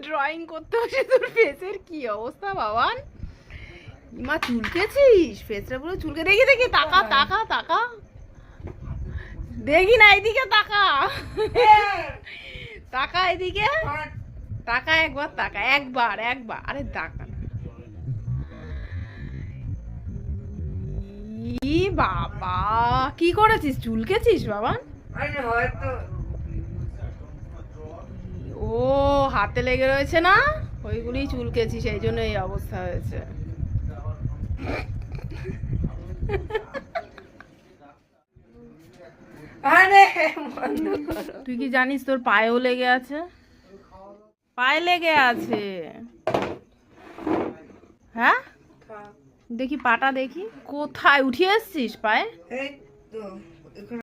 Drawing করতে বসে তোর ফেসের কি অবস্থা বাবান। মা চুলকেছিস, ফেসটা পুরো চুলকে। দেখি দেখি, তাকা তাকা তাকা, দেখি না এদিকে তাকা, তাকা এদিকে তাকা, একবার তাকা, একবার একবার, আরে তাকা। ই বাবা, কি করেছিস? চুলকেছিস বাবান? ও হাতে লেগে রয়েছে না, ওইগুলি চুলকেছিস, এই জন্য এই অবস্থা হয়েছে। তুই কি জানিস তোর পায়েও লেগে আছে? পায়ে লেগে আছে। হ্যাঁ দেখি পাটা দেখি, কোথায় উঠিয়ে এসছিস পায়ে?